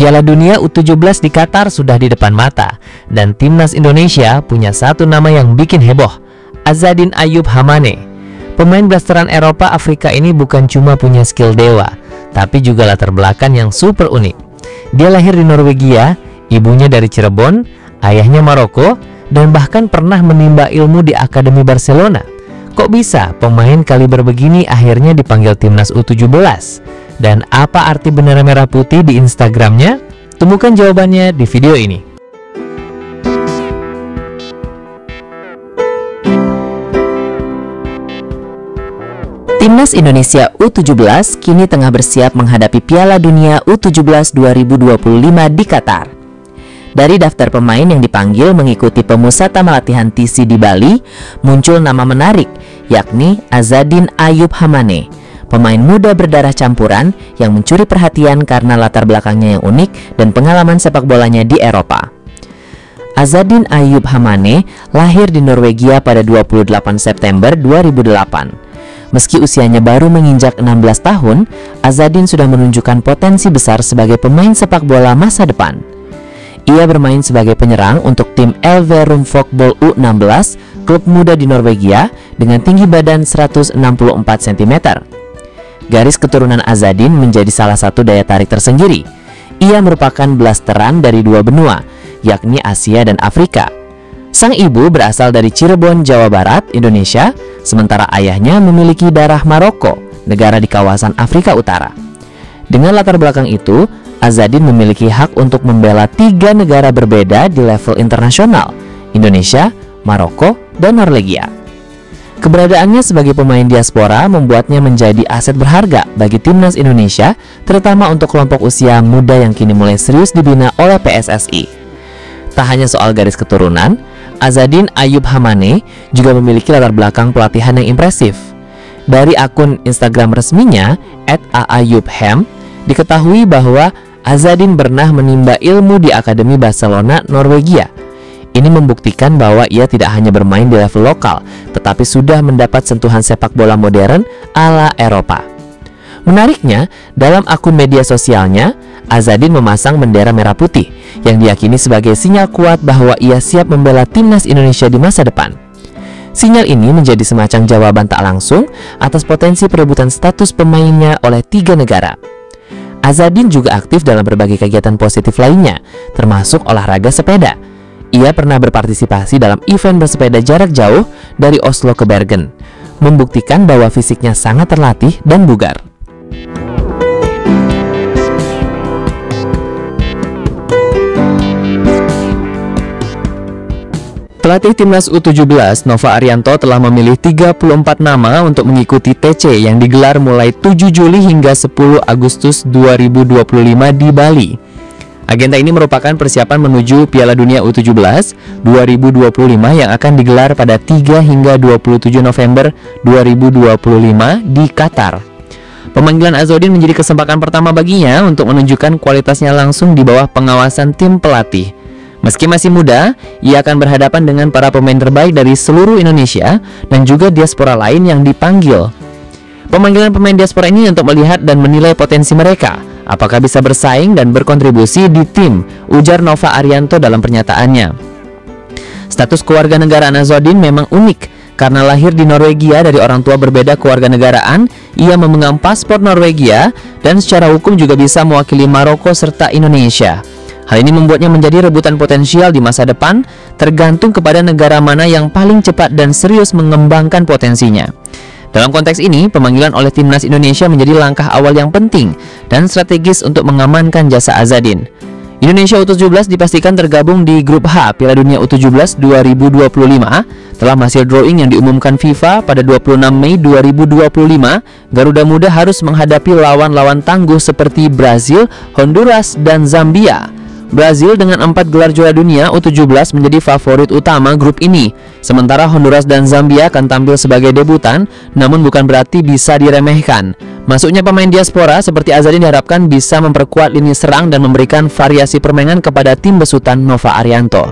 Piala Dunia U17 di Qatar sudah di depan mata, dan timnas Indonesia punya satu nama yang bikin heboh, Azadin Ayyub Hamane. Pemain blasteran Eropa Afrika ini bukan cuma punya skill dewa, tapi juga latar belakang yang super unik. Dia lahir di Norwegia, ibunya dari Cirebon, ayahnya Maroko, dan bahkan pernah menimba ilmu di Akademi Barcelona. Kok bisa pemain kaliber begini akhirnya dipanggil timnas U17? Dan apa arti bendera merah putih di Instagramnya? Temukan jawabannya di video ini. Timnas Indonesia U17 kini tengah bersiap menghadapi Piala Dunia U17 2025 di Qatar. Dari daftar pemain yang dipanggil mengikuti pemusatan latihan TC di Bali, muncul nama menarik, yakni Azadin Ayyub Hamane. Pemain muda berdarah campuran yang mencuri perhatian karena latar belakangnya yang unik dan pengalaman sepak bolanya di Eropa. Azadin Ayyub Hamane lahir di Norwegia pada 28 September 2008. Meski usianya baru menginjak 16 tahun, Azadin sudah menunjukkan potensi besar sebagai pemain sepak bola masa depan. Ia bermain sebagai penyerang untuk tim Elverum Fotball U16, klub muda di Norwegia dengan tinggi badan 164 cm. Garis keturunan Azadin menjadi salah satu daya tarik tersendiri. Ia merupakan blasteran dari dua benua, yakni Asia dan Afrika. Sang ibu berasal dari Cirebon, Jawa Barat, Indonesia, sementara ayahnya memiliki darah Maroko, negara di kawasan Afrika Utara. Dengan latar belakang itu, Azadin memiliki hak untuk membela 3 negara berbeda di level internasional, Indonesia, Maroko, dan Norwegia. Keberadaannya sebagai pemain diaspora membuatnya menjadi aset berharga bagi timnas Indonesia, terutama untuk kelompok usia muda yang kini mulai serius dibina oleh PSSI. Tak hanya soal garis keturunan, Azadin Ayyub Hamane juga memiliki latar belakang pelatihan yang impresif. Dari akun Instagram resminya @aayyubhem diketahui bahwa Azadin pernah menimba ilmu di Akademi Barcelona, Norwegia. Ini membuktikan bahwa ia tidak hanya bermain di level lokal, tetapi sudah mendapat sentuhan sepak bola modern ala Eropa. Menariknya, dalam akun media sosialnya, Azadin memasang bendera merah putih yang diyakini sebagai sinyal kuat bahwa ia siap membela timnas Indonesia di masa depan. Sinyal ini menjadi semacam jawaban tak langsung atas potensi perebutan status pemainnya oleh 3 negara. Azadin juga aktif dalam berbagai kegiatan positif lainnya, termasuk olahraga sepeda. Ia pernah berpartisipasi dalam event bersepeda jarak jauh dari Oslo ke Bergen, membuktikan bahwa fisiknya sangat terlatih dan bugar. Pelatih timnas U17 Nova Arianto telah memilih 34 nama untuk mengikuti TC yang digelar mulai 7 Juli hingga 10 Agustus 2025 di Bali. Agenda ini merupakan persiapan menuju Piala Dunia U17 2025 yang akan digelar pada 3 hingga 27 November 2025 di Qatar. Pemanggilan Azadin menjadi kesempatan pertama baginya untuk menunjukkan kualitasnya langsung di bawah pengawasan tim pelatih. Meski masih muda, ia akan berhadapan dengan para pemain terbaik dari seluruh Indonesia dan juga diaspora lain yang dipanggil. Pemanggilan pemain diaspora ini untuk melihat dan menilai potensi mereka, apakah bisa bersaing dan berkontribusi di tim, ujar Nova Arianto dalam pernyataannya. Status kewarganegaraan Azadin memang unik, karena lahir di Norwegia dari orang tua berbeda kewarganegaraan, ia memegang paspor Norwegia dan secara hukum juga bisa mewakili Maroko serta Indonesia. Hal ini membuatnya menjadi rebutan potensial di masa depan, tergantung kepada negara mana yang paling cepat dan serius mengembangkan potensinya. Dalam konteks ini, pemanggilan oleh timnas Indonesia menjadi langkah awal yang penting dan strategis untuk mengamankan jasa Azadin. Indonesia U17 dipastikan tergabung di grup H Piala Dunia U17 2025 telah hasil drawing yang diumumkan FIFA pada 26 Mei 2025. Garuda Muda harus menghadapi lawan-lawan tangguh seperti Brazil, Honduras, dan Zambia. Brazil dengan 4 gelar juara dunia U17 menjadi favorit utama grup ini. Sementara Honduras dan Zambia akan tampil sebagai debutan, namun bukan berarti bisa diremehkan. Masuknya pemain diaspora seperti Azadin diharapkan bisa memperkuat lini serang dan memberikan variasi permainan kepada tim besutan Nova Arianto.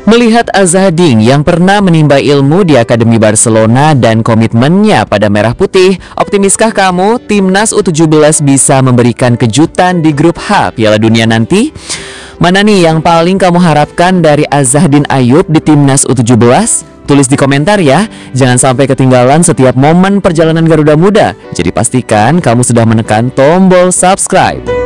Melihat Azzahdin yang pernah menimba ilmu di Akademi Barcelona dan komitmennya pada Merah Putih, optimiskah kamu Timnas U17 bisa memberikan kejutan di grup H Piala Dunia nanti? Mana nih yang paling kamu harapkan dari Azzahdin Ayyub di Timnas U17? Tulis di komentar ya. Jangan sampai ketinggalan setiap momen perjalanan Garuda Muda. Jadi pastikan kamu sudah menekan tombol subscribe.